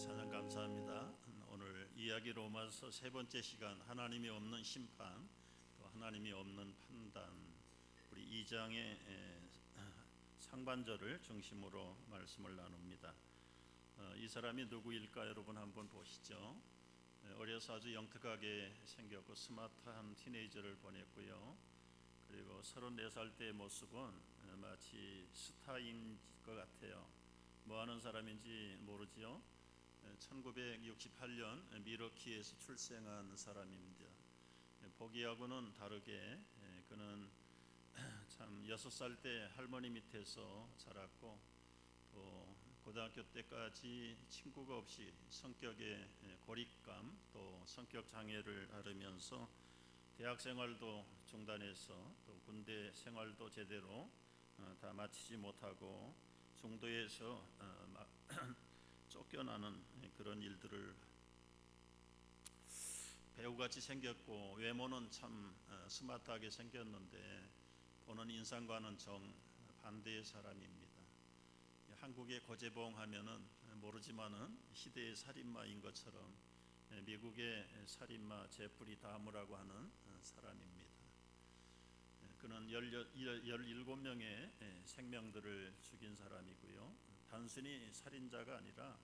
찬양 감사합니다. 오늘 이야기 로마서 세 번째 시간, 하나님이 없는 심판, 또 하나님이 없는 판단, 우리 2장의 상반절을 중심으로 말씀을 나눕니다. 이 사람이 누구일까 여러분 한번 보시죠. 어려서 아주 영특하게 생겼고 스마트한 티네이저를 보냈고요. 그리고 34살 때의 모습은 마치 스타인 것 같아요. 뭐 하는 사람인지 모르지요. 1968년 미러키에서 출생한 사람입니다. 보기하고는 다르게 그는 참 6살 때 할머니 밑에서 자랐고 또 고등학교 때까지 친구가 없이 성격의 고립감 또 성격 장애를 앓으면서 대학 생활도 중단해서 또 군대 생활도 제대로 다 마치지 못하고 중도에서 쫓겨나는 그런 일들을 배우같이 생겼고 외모는 참 스마트하게 생겼는데 보는 인상과는 정반대의 사람입니다. 한국의 고재봉 하면은 모르지만은 시대의 살인마인 것처럼 미국의 살인마 제프리 다무라고 하는 사람입니다. 그는 17명의 생명들을 죽인 사람이고요. 단순히 살인자가 아니라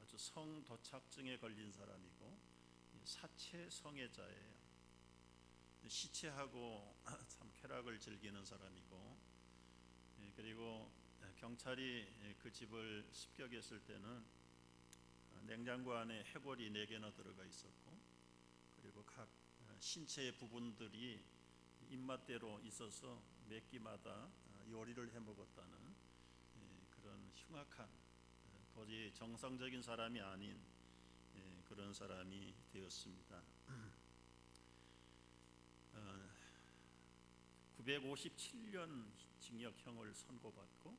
아주 성도착증에 걸린 사람이고 사체 성애자예요. 시체하고 참 쾌락을 즐기는 사람이고, 그리고 경찰이 그 집을 습격했을 때는 냉장고 안에 해골이 4개나 들어가 있었고, 그리고 각 신체의 부분들이 입맛대로 있어서 몇 끼마다 요리를 해 먹었다는 그런 흉악한, 도저히 정상적인 사람이 아닌 그런 사람이 되었습니다. 957년 징역형을 선고받고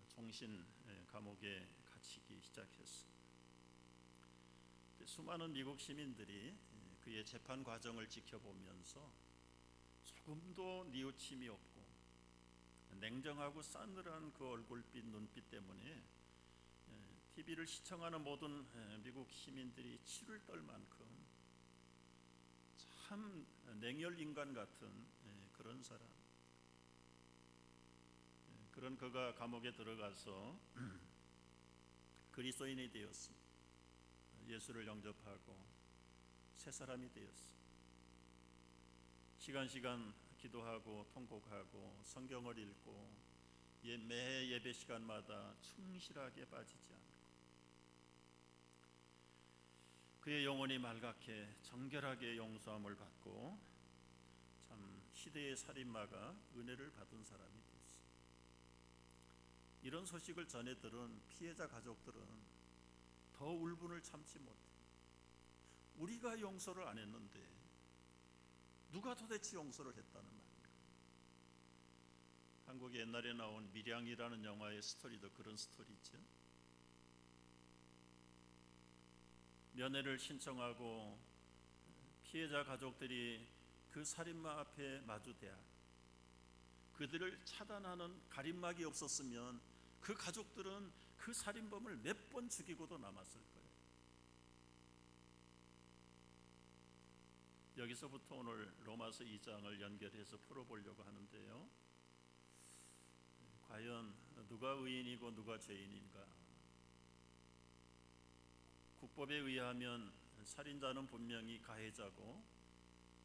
종신 감옥에 갇히기 시작했습니다. 수많은 미국 시민들이 그의 재판 과정을 지켜보면서 조금도 뉘우침이 없고 냉정하고 싸늘한 그 얼굴빛 눈빛 때문에 TV를 시청하는 모든 미국 시민들이 치를 떨 만큼 참 냉혈 인간 같은 그런 사람, 그런 그가 감옥에 들어가서 그리스도인이 되었습니다. 예수를 영접하고 새 사람이 되었습니다. 시간 기도하고 통곡하고 성경을 읽고 매 예배 시간마다 충실하게 빠지지 않고 그의 영혼이 말갛게 정결하게 용서함을 받고 참 시대의 살인마가 은혜를 받은 사람이 됐습니다. 이런 소식을 전해 들은 피해자 가족들은 더 울분을 참지 못해 우리가 용서를 안 했는데 누가 도대체 용서를 했다는 말인가. 한국에 옛날에 나온 밀양이라는 영화의 스토리도 그런 스토리죠. 면회를 신청하고 피해자 가족들이 그 살인마 앞에 마주대야 그들을 차단하는 가림막이 없었으면 그 가족들은 그 살인범을 몇 번 죽이고도 남았을 거예요. 여기서부터 오늘 로마서 2장을 연결해서 풀어보려고 하는데요. 과연 누가 의인이고 누가 죄인인가? 국법에 의하면 살인자는 분명히 가해자고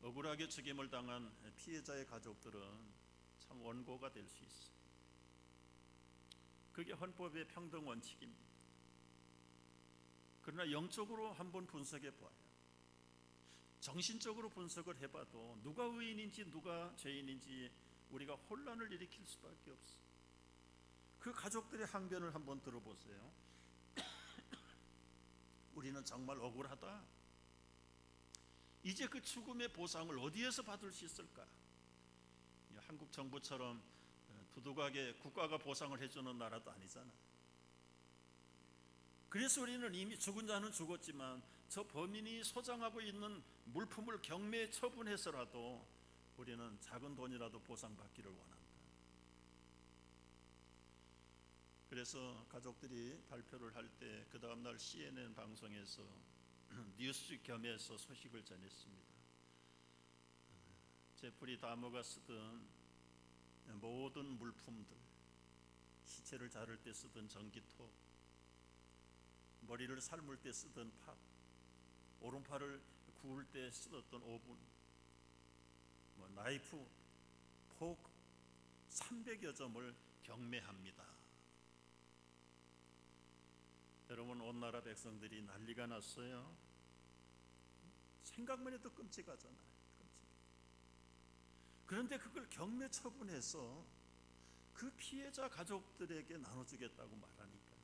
억울하게 죽임을 당한 피해자의 가족들은 참 원고가 될 수 있어요. 그게 헌법의 평등 원칙입니다. 그러나 영적으로 한번 분석해 봐요. 정신적으로 분석을 해봐도 누가 의인인지 누가 죄인인지 우리가 혼란을 일으킬 수밖에 없어요. 그 가족들의 항변을 한번 들어보세요. 우리는 정말 억울하다. 이제 그 죽음의 보상을 어디에서 받을 수 있을까? 한국 정부처럼 두둑하게 국가가 보상을 해주는 나라도 아니잖아. 그래서 우리는 이미 죽은 자는 죽었지만 저 범인이 소장하고 있는 물품을 경매에 처분해서라도 우리는 작은 돈이라도 보상받기를 원한다. 그래서 가족들이 발표를 할 때 그 다음날 CNN 방송에서 뉴스 겸해서 소식을 전했습니다. 제프리 다머가 쓰던 모든 물품들, 시체를 자를 때 쓰던 전기톱, 머리를 삶을 때 쓰던 팥, 오른팔을 구울 때 쓰던 오븐, 나이프, 포크 300여 점을 경매합니다. 여러분, 온 나라 백성들이 난리가 났어요. 생각만 해도 끔찍하잖아요. 그런데 그걸 경매 처분해서 그 피해자 가족들에게 나눠주겠다고 말하니까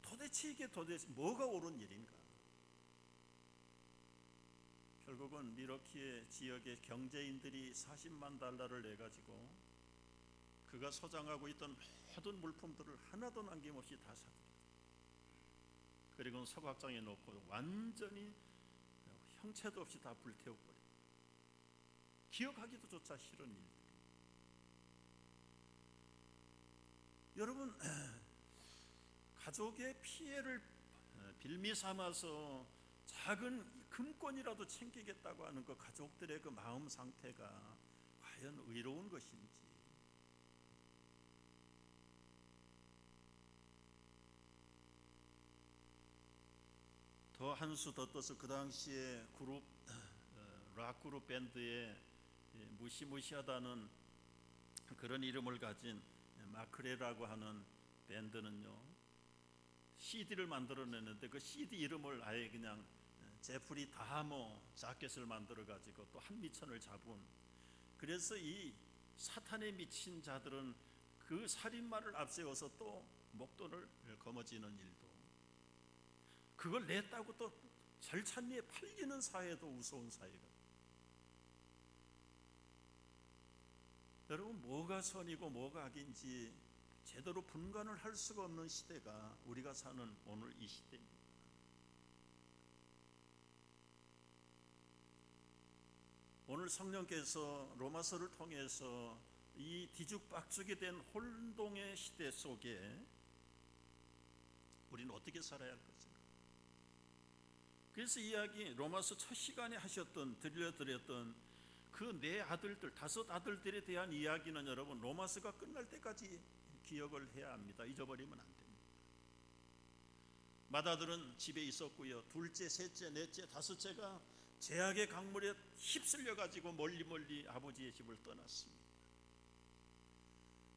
도대체 이게 뭐가 옳은 일인가? 결국은 미러키 지역의 경제인들이 $400,000를 내가지고 그가 소장하고 있던 모든 물품들을 하나도 남김없이 다 사들였어요. 그리고 서각장에 놓고 완전히 형체도 없이 다 불태워버려요. 기억하기도 조차 싫은 일. 여러분, 가족의 피해를 빌미 삼아서 작은 금권이라도 챙기겠다고 하는 그 가족들의 그 마음 상태가 과연 의로운 것인지. 더 한 수 더 떠서 그 당시에 락 그룹 밴드에 무시무시하다는 그런 이름을 가진 마크레라고 하는 밴드는요, CD를 만들어냈는데 그 CD 이름을 아예 그냥 제프리 다머 자켓을 만들어 가지고 또 한미천을 잡은, 그래서 이 사탄에 미친 자들은 그 살인마를 앞세워서 또 목돈을 거머쥐는 일도, 그걸 냈다고 또 절찬리에 팔리는 사회도 무서운 사회가. 여러분, 뭐가 선이고 뭐가 악인지 제대로 분간을 할 수가 없는 시대가 우리가 사는 오늘 이 시대입니다. 오늘 성령께서 로마서를 통해서 이 뒤죽박죽이 된 혼동의 시대 속에 우리는 어떻게 살아야 할 것인가? 그래서 이야기 로마서 첫 시간에 들려드렸던 그 네 아들들, 5 아들들에 대한 이야기는 여러분 로마서가 끝날 때까지 기억을 해야 합니다. 잊어버리면 안 됩니다. 맏아들은 집에 있었고요, 둘째, 셋째, 넷째, 다섯째가 죄악의 강물에 휩쓸려 가지고 멀리 아버지의 집을 떠났습니다.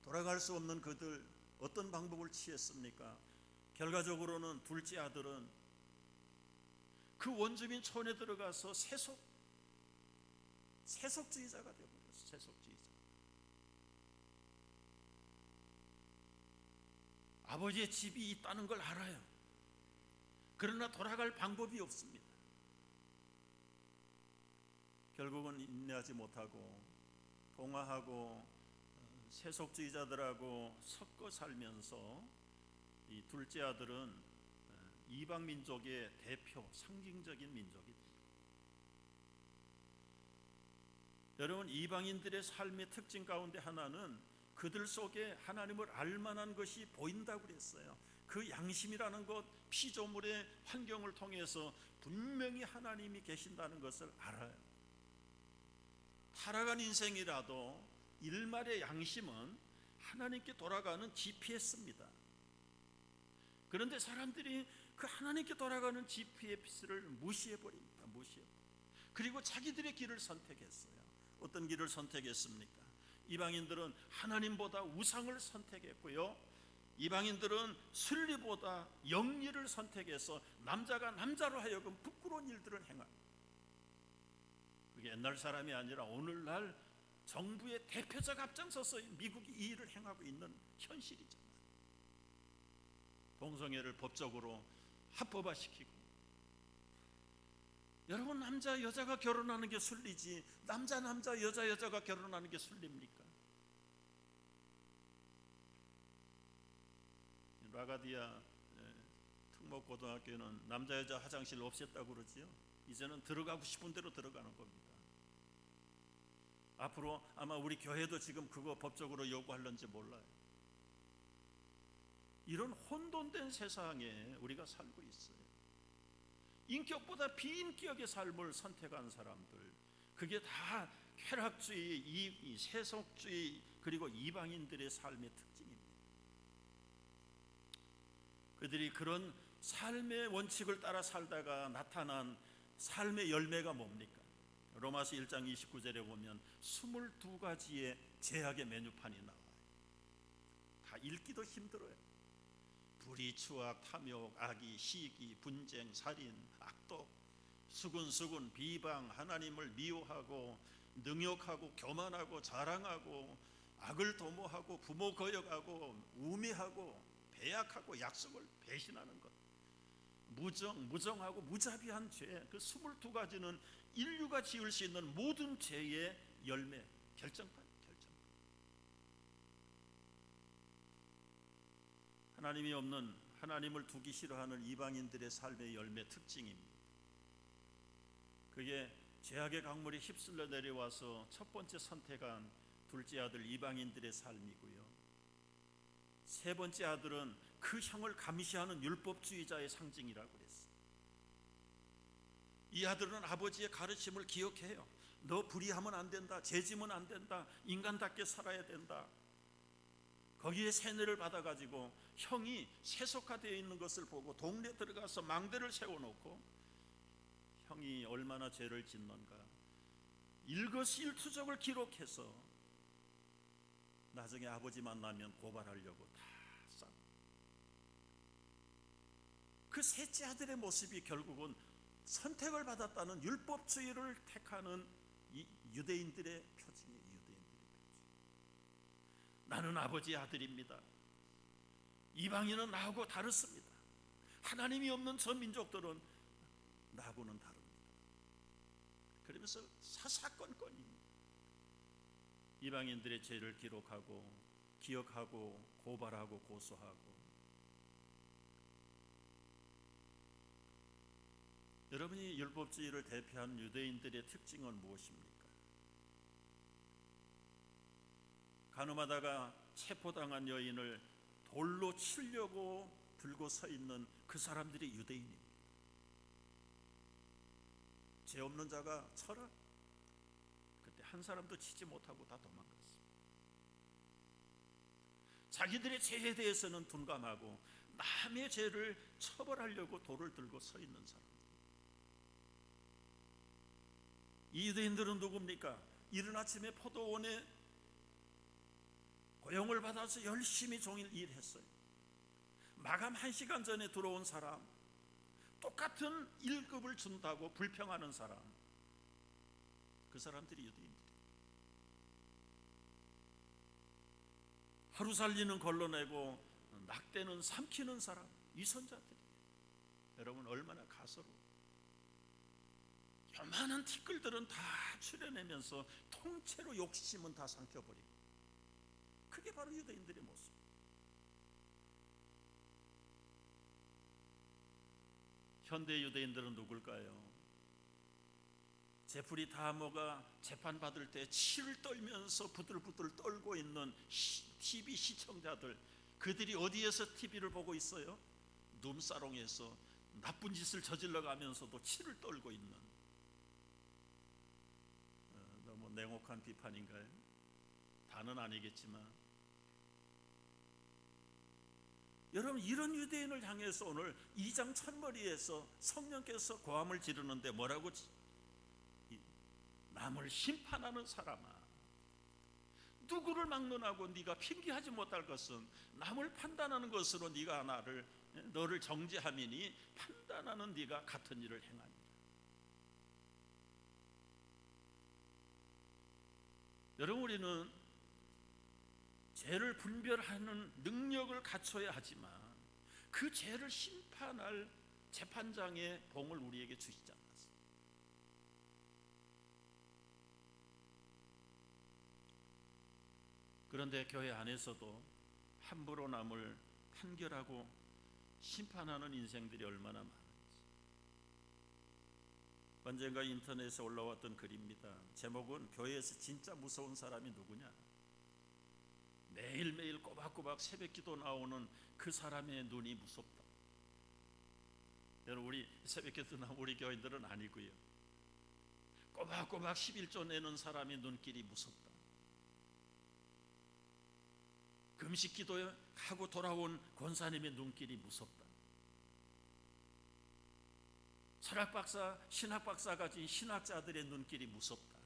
돌아갈 수 없는 그들, 어떤 방법을 취했습니까? 결과적으로는 둘째 아들은 그 원주민 촌에 들어가서 세속주의자가 되어버렸어요. 세속주의자. 아버지의 집이 있다는 걸 알아요. 그러나 돌아갈 방법이 없습니다. 결국은 인내하지 못하고 동화하고 세속주의자들하고 섞어 살면서 이 둘째 아들은 이방 민족의 대표, 상징적인 민족이 됩니다. 여러분, 이방인들의 삶의 특징 가운데 하나는 그들 속에 하나님을 알만한 것이 보인다고 그랬어요. 그 양심이라는 것, 피조물의 환경을 통해서 분명히 하나님이 계신다는 것을 알아요. 타락한 인생이라도 일말의 양심은 하나님께 돌아가는 GPS입니다. 그런데 사람들이 그 하나님께 돌아가는 GPS를 무시해버립니다. 그리고 자기들의 길을 선택했어요. 어떤 길을 선택했습니까? 이방인들은 하나님보다 우상을 선택했고요, 이방인들은 순리보다 영리를 선택해서 남자가 남자로 하여금 부끄러운 일들을 행합니다. 그게 옛날 사람이 아니라 오늘날 정부의 대표자가 앞장서서 미국이 이 일을 행하고 있는 현실이잖아요. 동성애를 법적으로 합법화시키고, 여러분, 남자 여자가 결혼하는 게 순리지 남자 여자가 결혼하는 게 순리입니까? 라가디아 특목고등학교는 남자 여자 화장실 없앴다고 그러지요. 이제는 들어가고 싶은 대로 들어가는 겁니다. 앞으로 아마 우리 교회도 지금 그거 법적으로 요구할런지 몰라요. 이런 혼돈된 세상에 우리가 살고 있어요. 인격보다 비인격의 삶을 선택한 사람들, 그게 다 쾌락주의, 이 세속주의, 그리고 이방인들의 삶의 특징입니다. 그들이 그런 삶의 원칙을 따라 살다가 나타난 삶의 열매가 뭡니까? 로마서 1장 29절에 보면 22가지의 제약의 메뉴판이 나와요. 다 읽기도 힘들어요. 불의, 추악, 탐욕, 악의, 시기, 분쟁, 살인, 악독, 수군수군, 비방, 하나님을 미워하고 능욕하고 교만하고 자랑하고 악을 도모하고 부모 거역하고 우매하고 배약하고 약속을 배신하는 것, 무정하고 무자비한 죄, 그 22가지는 인류가 지을 수 있는 모든 죄의 열매, 결정판. 하나님이 없는, 하나님을 두기 싫어하는 이방인들의 삶의 열매 특징입니다. 그게 죄악의 강물이 휩쓸려 내려와서 첫 번째 선택한 둘째 아들 이방인들의 삶이고요, 세 번째 아들은 그 형을 감시하는 율법주의자의 상징이라고 그랬어요. 이 아들은 아버지의 가르침을 기억해요. 너 불의하면 안 된다, 죄지면 안 된다, 인간답게 살아야 된다. 거기에 세뇌를 받아가지고 형이 세속화되어 있는 것을 보고 동네 들어가서 망대를 세워놓고 형이 얼마나 죄를 짓는가 일거수일투족을 기록해서 나중에 아버지 만나면 고발하려고 다 싸고, 그 셋째 아들의 모습이 결국은 선택을 받았다는 율법주의를 택하는 이 유대인들의 표징이에요. 나는 아버지의 아들입니다. 이방인은 나하고 다르습니다. 하나님이 없는 저 민족들은 나하고는 다릅니다. 그러면서 사사건건이 이방인들의 죄를 기록하고 기억하고 고발하고 고소하고. 여러분이 율법주의를 대표하는 유대인들의 특징은 무엇입니까? 가늠하다가 체포당한 여인을 돌로 치려고 들고 서 있는 그 사람들이 유대인입니다. 죄 없는 자가 쳐라. 그때 한 사람도 치지 못하고 다 도망갔습니다. 자기들의 죄에 대해서는 둔감하고 남의 죄를 처벌하려고 돌을 들고 서 있는 사람들. 이 유대인들은 누굽니까? 이른 아침에 포도원에 고용을 받아서 열심히 종일 일했어요. 마감 1시간 전에 들어온 사람, 똑같은 1급을 준다고 불평하는 사람, 그 사람들이 유대인들이에요. 하루 살리는 걸러내고 낙대는 삼키는 사람, 위선자들이에요. 여러분 얼마나 가소로워. 요만한 티끌들은 다 추려내면서 통째로 욕심은 다 삼켜버리고, 그게 바로 유대인들의 모습. 현대 유대인들은 누굴까요? 제프리 다모가 재판받을 때 치를 떨면서 부들부들 떨고 있는 TV 시청자들, 그들이 어디에서 TV를 보고 있어요? 룸사롱에서 나쁜 짓을 저질러 가면서도 치를 떨고 있는, 너무 냉혹한 비판인가요? 다는 아니겠지만, 여러분 이런 유대인을 향해서 오늘 2장 첫머리에서 성령께서 고함을 지르는데 뭐라고? 남을 심판하는 사람아, 누구를 막론하고 네가 핑계하지 못할 것은 남을 판단하는 것으로 네가 너를 정죄함이니 판단하는 네가 같은 일을 행하니라. 여러분 우리는 죄를 분별하는 능력을 갖춰야 하지만 그 죄를 심판할 재판장의 봉을 우리에게 주시지 않았습니다. 그런데 교회 안에서도 함부로 남을 판결하고 심판하는 인생들이 얼마나 많은지. 언젠가 인터넷에 올라왔던 글입니다. 제목은 교회에서 진짜 무서운 사람이 누구냐. 매일매일 꼬박꼬박 새벽기도 나오는 그 사람의 눈이 무섭다. 여러분, 우리 새벽기도 나오는 우리 교인들은 아니고요. 꼬박꼬박 11조 내는 사람의 눈길이 무섭다. 금식기도하고 돌아온 권사님의 눈길이 무섭다. 철학박사, 신학박사 가진 신학자들의 눈길이 무섭다.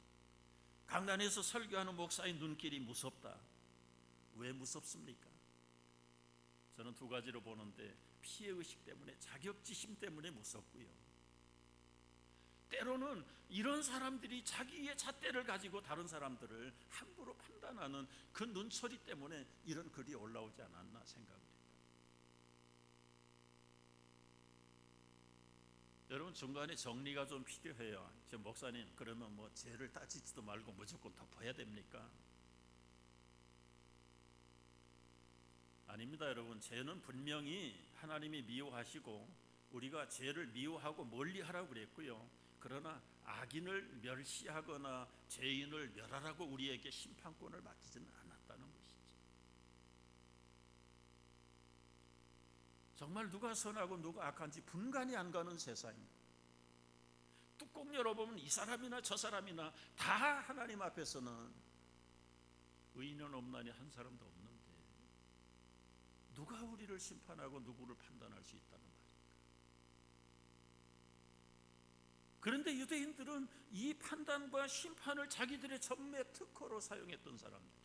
강단에서 설교하는 목사의 눈길이 무섭다. 왜 무섭습니까? 저는 두 가지로 보는데, 피해의식 때문에, 자격지심 때문에 무섭고요, 때로는 이런 사람들이 자기의 잣대를 가지고 다른 사람들을 함부로 판단하는 그 눈초리 때문에 이런 글이 올라오지 않았나 생각을 해요. 여러분, 중간에 정리가 좀 필요해요. 저 목사님, 그러면 뭐 죄를 따지지도 말고 무조건 덮어야 됩니까? 아닙니다. 여러분, 죄는 분명히 하나님이 미워하시고 우리가 죄를 미워하고 멀리하라고 그랬고요, 그러나 악인을 멸시하거나 죄인을 멸하라고 우리에게 심판권을 맡기지는 않았다는 것이죠. 정말 누가 선하고 누가 악한지 분간이 안 가는 세상입니다. 뚜껑 열어보면 이 사람이나 저 사람이나 다 하나님 앞에서는 의인은 없나니 한 사람도 없는데 누가 우리를 심판하고 누구를 판단할 수 있다는 말입니까? 그런데 유대인들은 이 판단과 심판을 자기들의 전매 특허로 사용했던 사람들.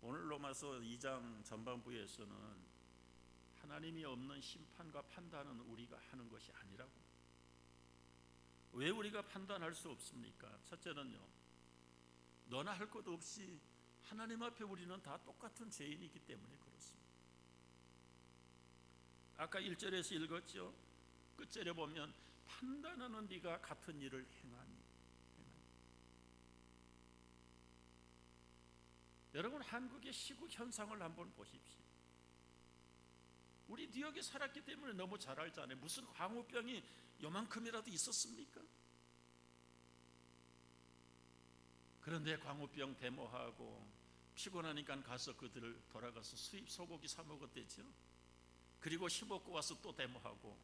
오늘 로마서 2장 전반부에서는 하나님이 없는 심판과 판단은 우리가 하는 것이 아니라고. 왜 우리가 판단할 수 없습니까? 첫째는요, 너나 할 것 없이 하나님 앞에 우리는 다 똑같은 죄인이기 때문에 그렇습니다. 아까 1절에서 읽었죠. 끝절에 보면 판단하는 네가 같은 일을 행하니. 여러분, 한국의 시국 현상을 한번 보십시오. 우리 뉴욕에 살았기 때문에 너무 잘 알잖아요. 무슨 광우병이 요만큼이라도 있었습니까? 그런데 광우병 데모하고 피곤하니까 가서 그들을 돌아가서 수입 소고기 사 먹었대죠. 그리고 힘없고 와서 또 데모하고,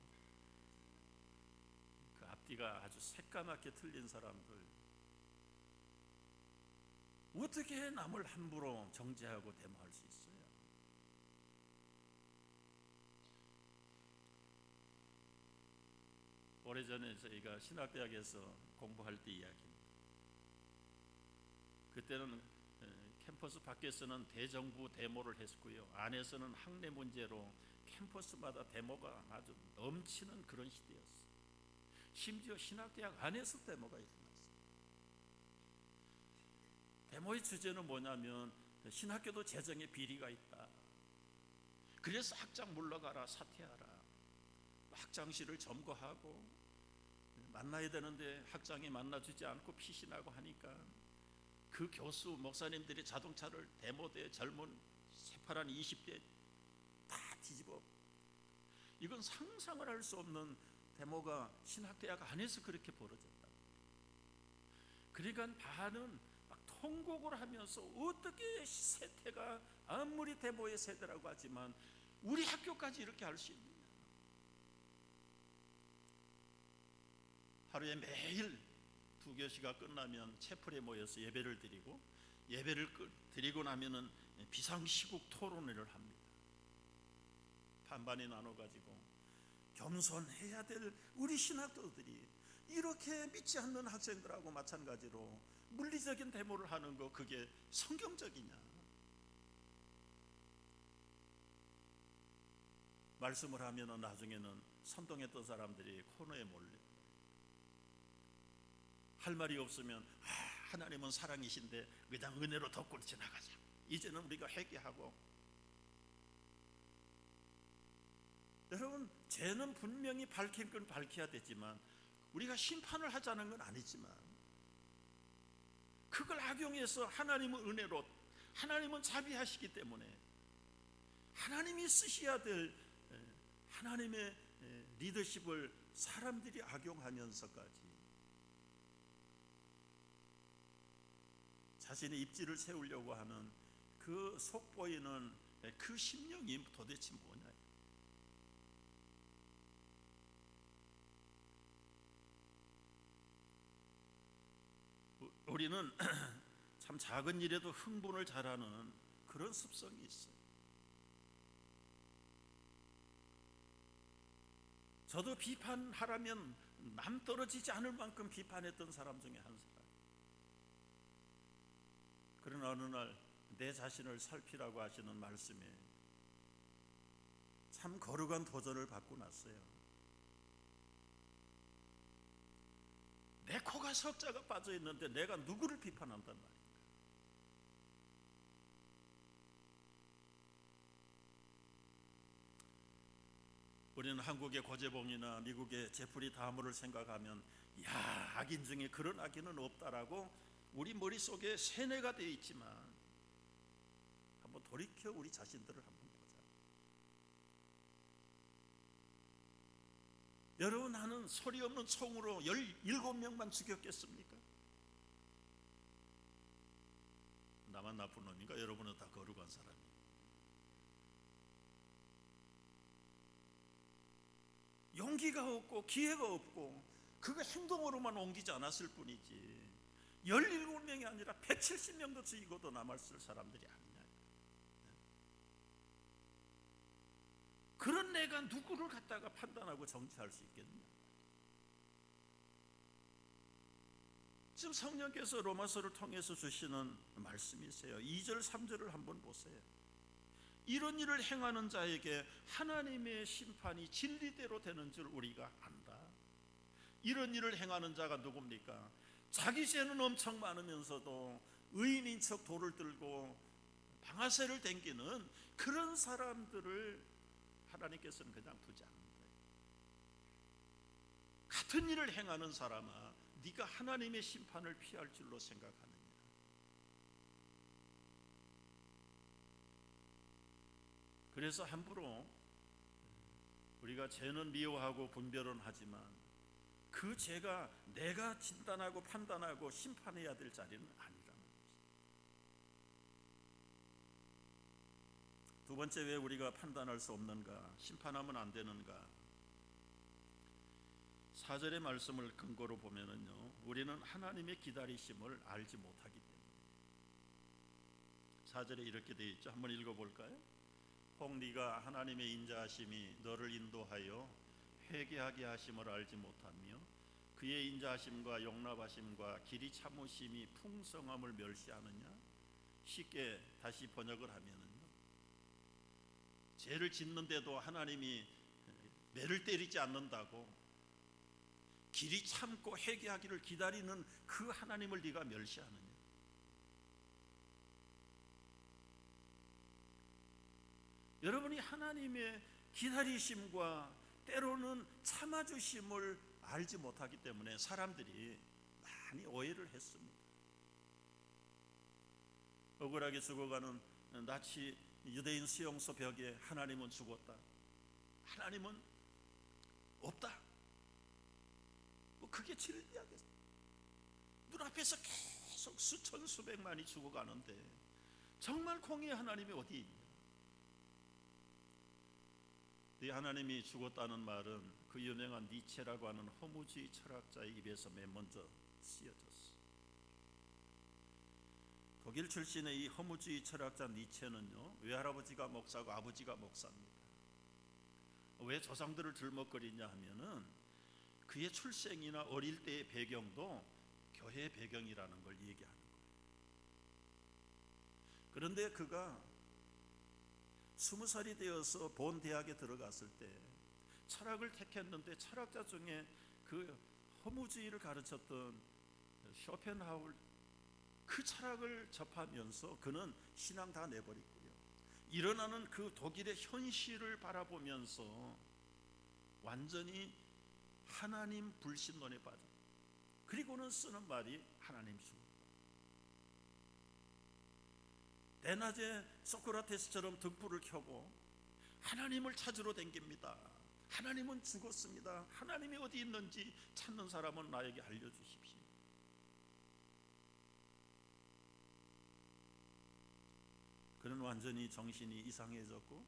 그 앞뒤가 아주 새까맣게 틀린 사람들, 어떻게 남을 함부로 정죄하고 데모할 수 있어요? 오래전에 저희가 신학대학에서 공부할 때 이야기입니다. 그때는 캠퍼스 밖에서는 대정부 데모를 했고요, 안에서는 학내 문제로 캠퍼스마다 데모가 아주 넘치는 그런 시대였어요. 심지어 신학대학 안에서 데모가 일어났어요. 데모의 주제는 뭐냐면, 신학교도 재정에 비리가 있다. 그래서 학장 물러가라, 사퇴하라. 학장실을 점거하고, 만나야 되는데 학장이 만나주지 않고 피신하고 하니까 그 교수 목사님들이 자동차를 데모대 젊은 새파란 20대 다 뒤집어. 이건 상상을 할 수 없는 데모가 신학대학 안에서 그렇게 벌어졌다. 그러니까 반은 막 통곡을 하면서 어떻게 세태가 아무리 데모의 세대라고 하지만 우리 학교까지 이렇게 할 수 있느냐. 하루에 매일 2교시가 끝나면 채플에 모여서 예배를 드리고, 예배를 드리고 나면은 비상시국 토론회를 합니다. 반반이 나눠가지고 겸손해야 될 우리 신학도들이 이렇게 믿지 않는 학생들하고 마찬가지로 물리적인 데모를 하는 거, 그게 성경적이냐? 말씀을 하면은 나중에는 선동했던 사람들이 코너에 몰려. 할 말이 없으면 하나님은 사랑이신데 그냥 은혜로 덮고 지나가자. 이제는 우리가 회개하고. 여러분, 죄는 분명히 밝힐 건 밝혀야 되지만 우리가 심판을 하자는 건 아니지만 그걸 악용해서 하나님은 은혜로, 하나님은 자비하시기 때문에 하나님이 쓰셔야 될 하나님의 리더십을 사람들이 악용하면서까지 자신의 입지를 세우려고 하는 그 속보이는 그 심령이 도대체 뭐냐. 우리는 참 작은 일에도 흥분을 잘하는 그런 습성이 있어요. 저도 비판하라면 남 떨어지지 않을 만큼 비판했던 사람 중에 한 사람. 그러나 어느 날 내 자신을 살피라고 하시는 말씀에 참 거룩한 도전을 받고 났어요. 내 코가 석자가 빠져 있는데 내가 누구를 비판한단 말인가? 우리는 한국의 고재봉이나 미국의 제프리 다머를 생각하면 야, 악인 중에 그런 악인은 없다라고 우리 머릿속에 세뇌가 되어 있지만 한번 돌이켜 우리 자신들을 한번 보자. 여러분, 나는 소리 없는 총으로 17명만 죽였겠습니까? 나만 나쁜 놈인가? 여러분은 다 거룩한 사람이에요. 용기가 없고 기회가 없고 그거 행동으로만 옮기지 않았을 뿐이지 17명이 아니라 170명도 죽이고도 남았을 사람들이 아니냐. 그런 내가 누구를 갖다가 판단하고 정치할 수 있겠느냐. 지금 성령께서 로마서를 통해서 주시는 말씀이세요. 2절 3절을 한번 보세요. 이런 일을 행하는 자에게 하나님의 심판이 진리대로 되는 줄 우리가 안다. 이런 일을 행하는 자가 누굽니까? 자기 죄는 엄청 많으면서도 의인인 척 돌을 들고 방아쇠를 당기는 그런 사람들을 하나님께서는 그냥 두지 않는다. 같은 일을 행하는 사람아, 네가 하나님의 심판을 피할 줄로 생각하느냐. 그래서 함부로 우리가 죄는 미워하고 분별은 하지만 그 죄가 내가 진단하고 판단하고 심판해야 될 자리는 아니라는 것입니다. 두 번째, 왜 우리가 판단할 수 없는가, 심판하면 안 되는가? 4절의 말씀을 근거로 보면은요, 우리는 하나님의 기다리심을 알지 못하기 때문에. 4절에 이렇게 되어 있죠. 한번 읽어볼까요? 혹 네가 하나님의 인자하심이 너를 인도하여 회개하게 하심을 알지 못하며 그의 인자하심과 용납하심과 길이 참으심이 풍성함을 멸시하느냐? 쉽게 다시 번역을 하면은요, 죄를 짓는데도 하나님이 매를 때리지 않는다고 길이 참고 회개하기를 기다리는 그 하나님을 네가 멸시하느냐? 여러분이 하나님의 기다리심과 때로는 참아주심을 알지 못하기 때문에 사람들이 많이 오해를 했습니다. 억울하게 죽어가는 나치 유대인 수용소 벽에 하나님은 죽었다, 하나님은 없다, 뭐 그게 진리하겠어. 눈앞에서 계속 수천 수백만이 죽어가는데 정말 공의의 하나님이 어디 있냐? 네 하나님이 죽었다는 말은 그 유명한 니체라고 하는 허무주의 철학자의 입에서 맨 먼저 쓰여졌어. 독일 출신의 이 허무주의 철학자 니체는요, 외할아버지가 목사고 아버지가 목사입니다. 왜 조상들을 들먹거리냐 하면은 그의 출생이나 어릴 때의 배경도 교회의 배경이라는 걸 얘기하는 거예요. 그런데 그가 20살이 되어서 본 대학에 들어갔을 때 철학을 택했는데 철학자 중에 그 허무주의를 가르쳤던 쇼펜하우어, 그 철학을 접하면서 그는 신앙 다 내버리고요, 일어나는 그 독일의 현실을 바라보면서 완전히 하나님 불신론에 빠져. 그리고는 쓰는 말이 하나님 죽었다. 대낮에 소크라테스처럼 등불을 켜고 하나님을 찾으러 댕깁니다. 하나님은 죽었습니다. 하나님이 어디 있는지 찾는 사람은 나에게 알려주십시오. 그는 완전히 정신이 이상해졌고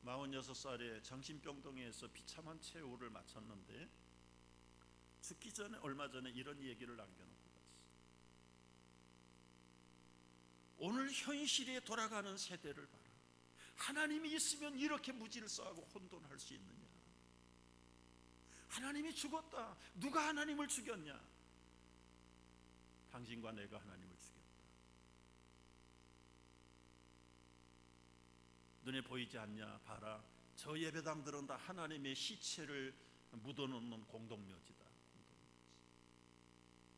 46살에 정신병동에서 비참한 최후를 마쳤는데 죽기 전에 얼마 전에 이런 얘기를 남겨놓고 갔어요. 오늘 현실에 돌아가는 세대를 봐라. 하나님이 있으면 이렇게 무질서하고 혼돈할 수 있느냐? 하나님이 죽었다. 누가 하나님을 죽였냐? 당신과 내가 하나님을 죽였다. 눈에 보이지 않냐? 봐라. 저 예배당들은 다 하나님의 시체를 묻어놓는 공동묘지다.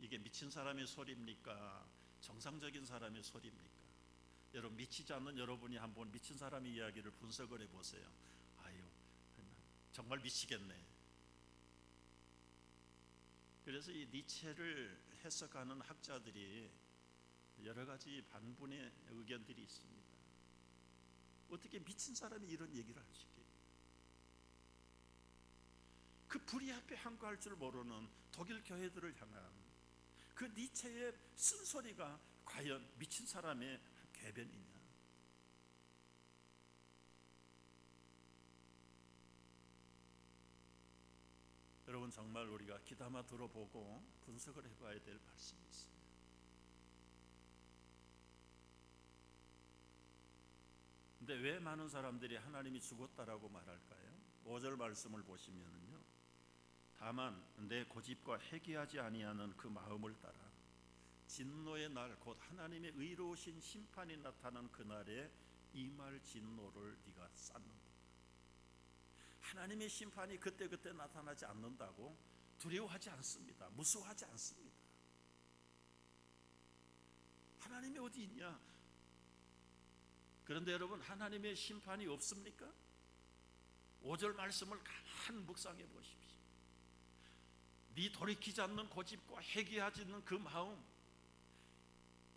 이게 미친 사람의 소리입니까? 정상적인 사람의 소리입니까? 여러분, 미치지 않는 여러분이 한번 미친 사람의 이야기를 분석을 해보세요. 아유, 정말 미치겠네. 그래서 이 니체를 해석하는 학자들이 여러 가지 반분의 의견들이 있습니다. 어떻게 미친 사람이 이런 얘기를 할 수 있겠냐? 그 불의 앞에 항거할 줄 모르는 독일 교회들을 향한 그 니체의 쓴소리가 과연 미친 사람의 궤변이냐? 여러분, 정말 우리가 귀담아 들어보고 분석을 해봐야 될 말씀이 있습니다. 근데 왜 많은 사람들이 하나님이 죽었다라고 말할까요? 5절 말씀을 보시면은요, 다만 내 고집과 회개하지 아니하는 그 마음을 따라 진노의 날 곧 하나님의 의로우신 심판이 나타난 그날에 임할 진노를 네가 쌓는다. 하나님의 심판이 그때그때 나타나지 않는다고 두려워하지 않습니다. 무서워하지 않습니다. 하나님이 어디 있냐? 그런데 여러분, 하나님의 심판이 없습니까? 5절 말씀을 가만 묵상해 보십시오. 네 돌이키지 않는 고집과 회개하지 않는 그 마음,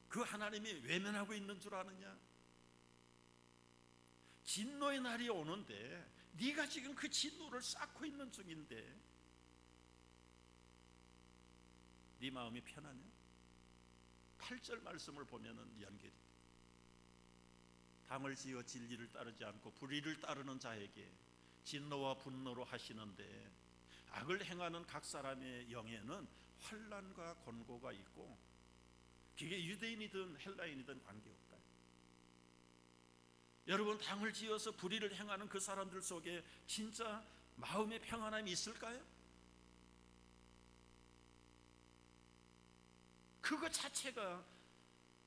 그 하나님이 외면하고 있는 줄 아느냐? 진노의 날이 오는데 네가 지금 그 진노를 쌓고 있는 중인데 네 마음이 편하냐? 8절 말씀을 보면은 연결이 돼. 당을 지어 진리를 따르지 않고 불의를 따르는 자에게 진노와 분노로 하시는데 악을 행하는 각 사람의 영에는 환난과 권고가 있고 그게 유대인이든 헬라인이든 관계없다. 여러분, 당을 지어서 불의를 행하는 그 사람들 속에 진짜 마음의 평안함이 있을까요? 그것 자체가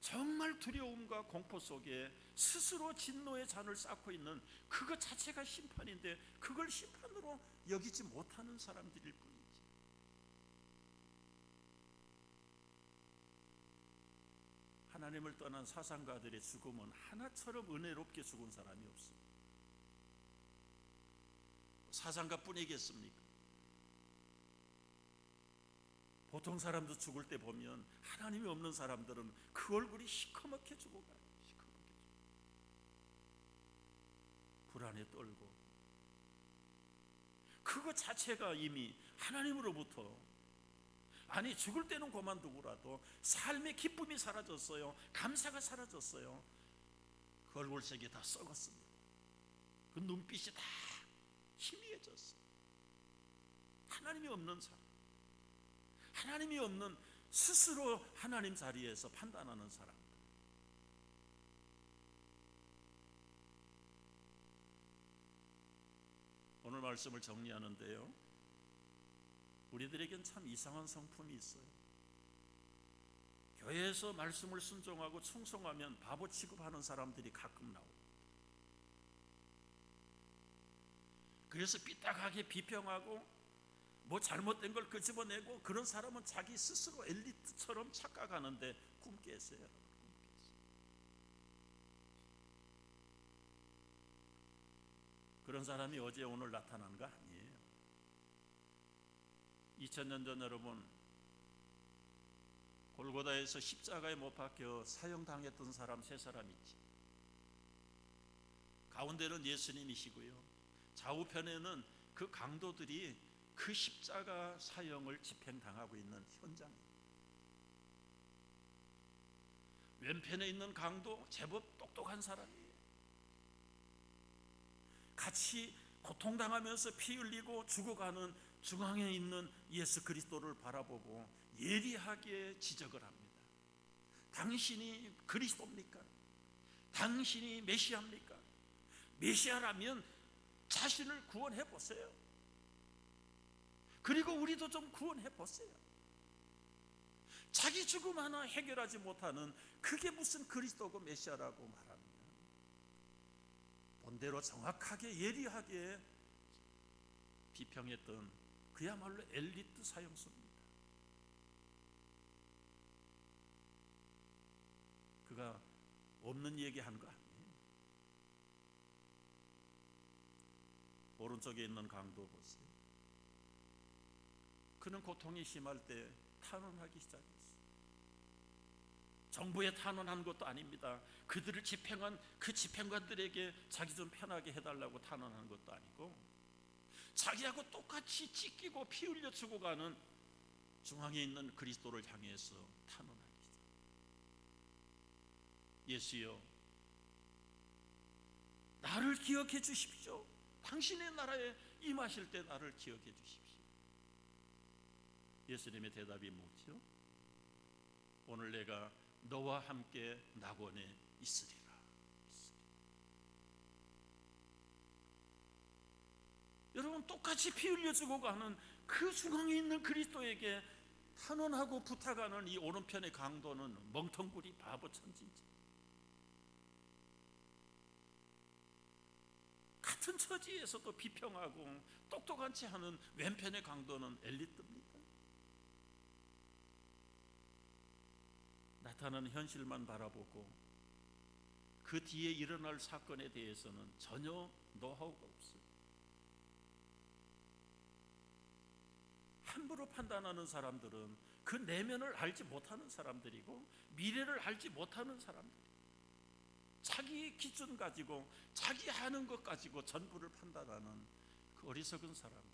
정말 두려움과 공포 속에 스스로 진노의 잔을 쌓고 있는 그것 자체가 심판인데 그걸 심판으로 여기지 못하는 사람들일 뿐이지. 하나님을 떠난 사상가들의 죽음은 하나처럼 은혜롭게 죽은 사람이 없습니다. 사상가뿐이겠습니까? 보통 사람도 죽을 때 보면 하나님이 없는 사람들은 그 얼굴이 시커멓게 죽어가요. 시커멓게 죽어. 불안에 떨고 그것 자체가 이미 하나님으로부터, 아니 죽을 때는 그만두고라도 삶의 기쁨이 사라졌어요. 감사가 사라졌어요. 그 얼굴색이 다 썩었습니다. 그 눈빛이 다 희미해졌어요. 하나님이 없는 사람, 하나님이 없는 스스로 하나님 자리에서 판단하는 사람들. 오늘 말씀을 정리하는데요, 우리들에겐 참 이상한 성품이 있어요. 교회에서 말씀을 순종하고 충성하면 바보 취급하는 사람들이 가끔 나옵니다. 그래서 삐딱하게 비평하고 뭐 잘못된 걸 끄집어내고 그런 사람은 자기 스스로 엘리트처럼 착각하는데 꿈 깨세요. 그런 사람이 어제 오늘 나타난 거 아니에요. 2000년 전 여러분, 골고다에서 십자가에 못 박혀 사형당했던 사람 3사람 있지. 가운데는 예수님이시고요, 좌우편에는 그 강도들이 그 십자가 사형을 집행당하고 있는 현장이에요. 왼편에 있는 강도 제법 똑똑한 사람이에요. 같이 고통당하면서 피 흘리고 죽어가는 중앙에 있는 예수 그리스도를 바라보고 예리하게 지적을 합니다. 당신이 그리스도입니까? 당신이 메시아입니까? 메시아라면 자신을 구원해 보세요. 그리고 우리도 좀 구원해 보세요. 자기 죽음 하나 해결하지 못하는 그게 무슨 그리스도고 메시아라고 말합니다. 본대로 정확하게 예리하게 비평했던 그야말로 엘리트 사형수입니다. 그가 없는 얘기한 거 아니에요. 오른쪽에 있는 강도 보세요. 그는 고통이 심할 때 탄원하기 시작했어요. 정부에 탄원한 것도 아닙니다. 그들을 집행한 그 집행관들에게 자기 좀 편하게 해달라고 탄원한 것도 아니고, 자기하고 똑같이 찢기고 피 흘려 죽어가는 중앙에 있는 그리스도를 향해서 탄원하기 시작. 예수여, 나를 기억해 주십시오. 당신의 나라에 임하실 때 나를 기억해 주십시오. 예수님의 대답이 뭐죠? 오늘 내가 너와 함께 낙원에 있으리라. 여러분, 똑같이 피 흘려 죽어가는 그 중앙에 있는 그리스도에게 탄원하고 부탁하는 이 오른편의 강도는 멍텅구리 바보 천진지. 같은 처지에서도 비평하고 똑똑한 체 하는 왼편의 강도는 엘리트입니다. 나타나는 현실만 바라보고 그 뒤에 일어날 사건에 대해서는 전혀 노하우가 없어요. 함부로 판단하는 사람들은 그 내면을 알지 못하는 사람들이고 미래를 알지 못하는 사람들이에요. 자기 기준 가지고 자기 하는 것 가지고 전부를 판단하는 그 어리석은 사람들,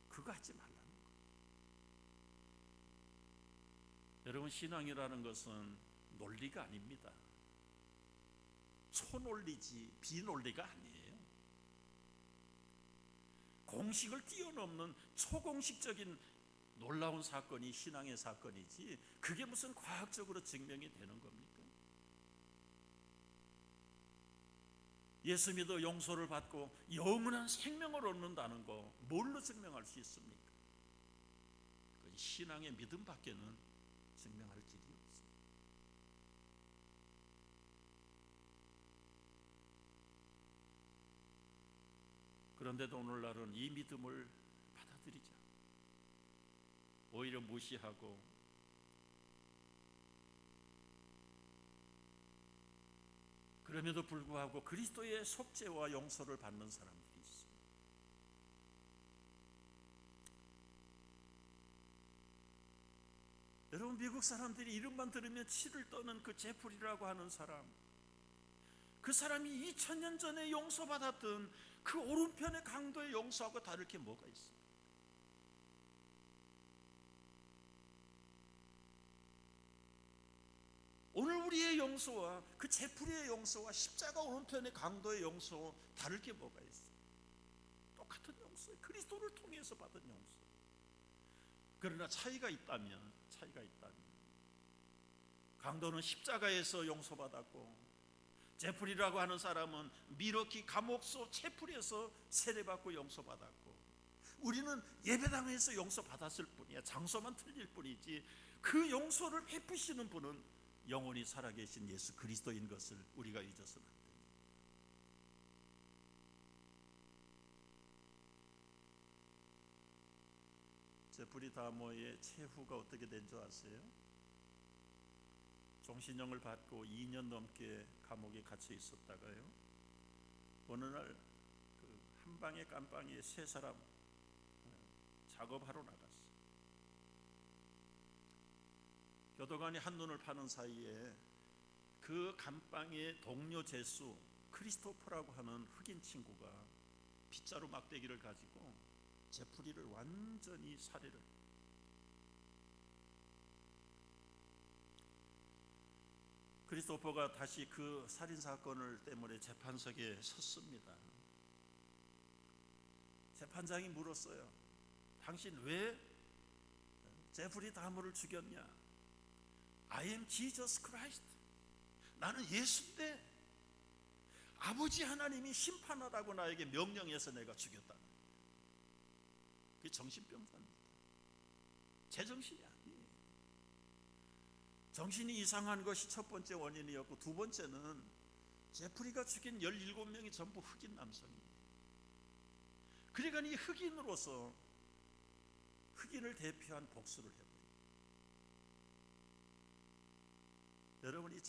그거 하지 말라는 거예요. 여러분, 신앙이라는 것은 논리가 아닙니다. 초논리지 비논리가 아니에요. 공식을 뛰어넘는 초공식적인 놀라운 사건이 신앙의 사건이지, 그게 무슨 과학적으로 증명이 되는 겁니까? 예수 믿어 용서를 받고 영원한 생명을 얻는다는 거 뭘로 증명할 수 있습니까? 그 신앙의 믿음밖에는 증명할 길이 없어요. 그런데도 오늘날은 이 믿음을 받아들이지 않고 오히려 무시하고 그럼에도 불구하고 그리스도의 속죄와 용서를 받는 사람들이 있어요. 여러분, 미국 사람들이 이름만 들으면 치를 떠는 그 제프리라고 하는 사람, 그 사람이 2000년 전에 용서받았던 그 오른편의 강도의 용서하고 다를 게 뭐가 있어요? 오늘 우리의 용서와 그 제프리의 용서와 십자가 오른편의 강도의 용서 다를 게 뭐가 있어요? 똑같은 용서예요. 그리스도를 통해서 받은 용서. 그러나 차이가 있다면 강도는 십자가에서 용서받았고 제프리라고 하는 사람은 미러키 감옥소 채플에서 세례받고 용서받았고, 우리는 예배당에서 용서받았을 뿐이야. 장소만 틀릴 뿐이지 그 용서를 베푸시는 분은 영원히 살아계신 예수 그리스도인 것을 우리가 잊어서는 안 됩니다. 제프리 다머의 최후가 어떻게 된 줄 아세요? 종신형을 받고 2년 넘게 감옥에 갇혀 있었다가요, 어느 날 그 한방에 깜방에 세 사람 작업하러 나갔어요. 교도관이 한눈을 파는 사이에 그 감방의 동료 죄수 크리스토퍼라고 하는 흑인 친구가 빗자루 막대기를 가지고 제프리를 완전히 살해를. 크리스토퍼가 다시 그 살인 사건을 때문에 재판석에 섰습니다. 재판장이 물었어요. 당신 왜 제프리 다머를 죽였냐? I am Jesus Christ. 나는 예수인데 아버지 하나님이 심판하라고 나에게 명령해서 내가 죽였다. 그게 정신병자입니다. 제정신이 아니에요. 정신이 이상한 것이 첫 번째 원인이었고, 두 번째는 제프리가 죽인 17명이 전부 흑인 남성이에요. 그러니까 이 흑인으로서 흑인을 대표한 복수를 해버려요. 여러분, 이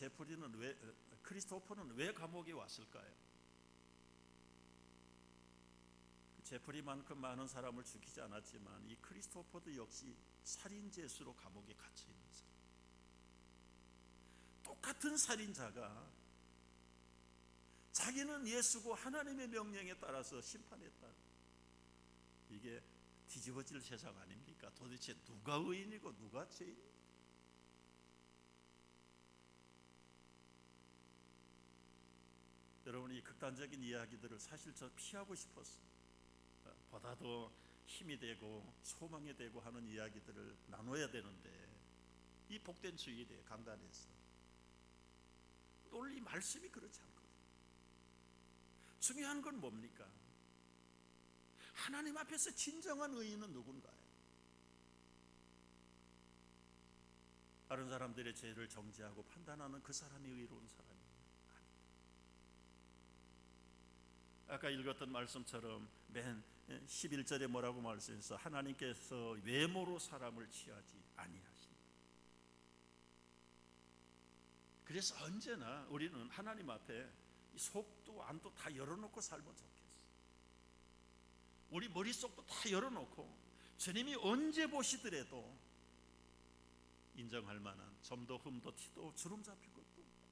크리스토퍼는 왜 감옥에 왔을까요? 제프리만큼 많은 사람을 죽이지 않았지만 이 크리스토퍼도 역시 살인죄수로 감옥에 갇혀 있는 사람. 똑같은 살인자가 자기는 예수고 하나님의 명령에 따라서 심판했다. 이게 뒤집어질 세상 아닙니까? 도대체 누가 의인이고 누가 죄인입니까? 여러분, 이 극단적인 이야기들을 사실 저 피하고 싶었어요. 보다도 힘이 되고 소망이 되고 하는 이야기들을 나눠야 되는데, 이 복된 주일에 강단에서 오늘 이 말씀이 그렇지 않거든요. 중요한 건 뭡니까? 하나님 앞에서 진정한 의인은 누군가요? 다른 사람들의 죄를 정죄하고 판단하는 그 사람이 의로운 사람이에요? 아까 읽었던 말씀처럼 맨 11절에 뭐라고 말씀해서 하나님께서 외모로 사람을 취하지 아니하신다. 그래서 언제나 우리는 하나님 앞에 속도 안도 다 열어놓고 살면 좋겠어. 우리 머릿속도 다 열어놓고 주님이 언제 보시더라도 인정할 만한 점도 흠도 티도 주름 잡힐 것도 없다.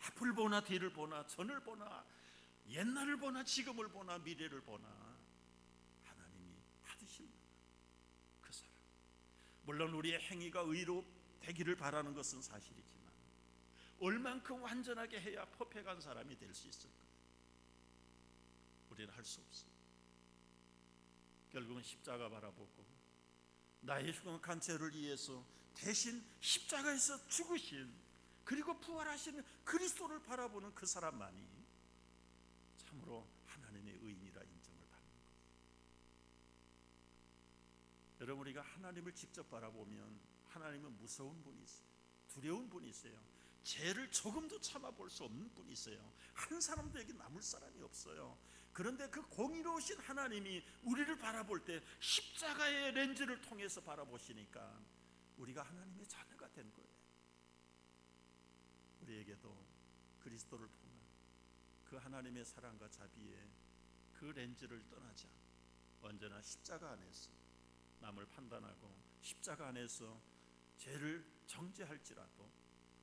앞을 보나 뒤를 보나 전을 보나 옛날을 보나 지금을 보나 미래를 보나 하나님이 받으실 만한 그 사람. 물론 우리의 행위가 의로 되기를 바라는 것은 사실이지만 얼만큼 완전하게 해야 퍼펙트한 사람이 될 수 있을까? 우리는 할 수 없어요. 결국은 십자가 바라보고 나의 흉악한 죄를 위해서 대신 십자가에서 죽으신, 그리고 부활하시는 그리스도를 바라보는 그 사람만이 참으로 하나님의 의인이라 인정을 받는 거예요. 여러분, 우리가 하나님을 직접 바라보면 하나님은 무서운 분이세요. 두려운 분이세요. 죄를 조금도 참아볼 수 없는 분이세요. 한 사람도 여기 남을 사람이 없어요. 그런데 그 공의로우신 하나님이 우리를 바라볼 때 십자가의 렌즈를 통해서 바라보시니까 우리가 하나님의 자녀가 된 거예요. 우리에게도 그리스도를 통한 그 하나님의 사랑과 자비에 그 렌즈를 떠나지 않고 언제나 십자가 안에서 남을 판단하고 십자가 안에서 죄를 정죄할지라도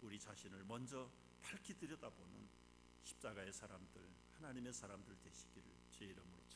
우리 자신을 먼저 밝히 들여다보는 십자가의 사람들, 하나님의 사람들 되시기를 주의 이름으로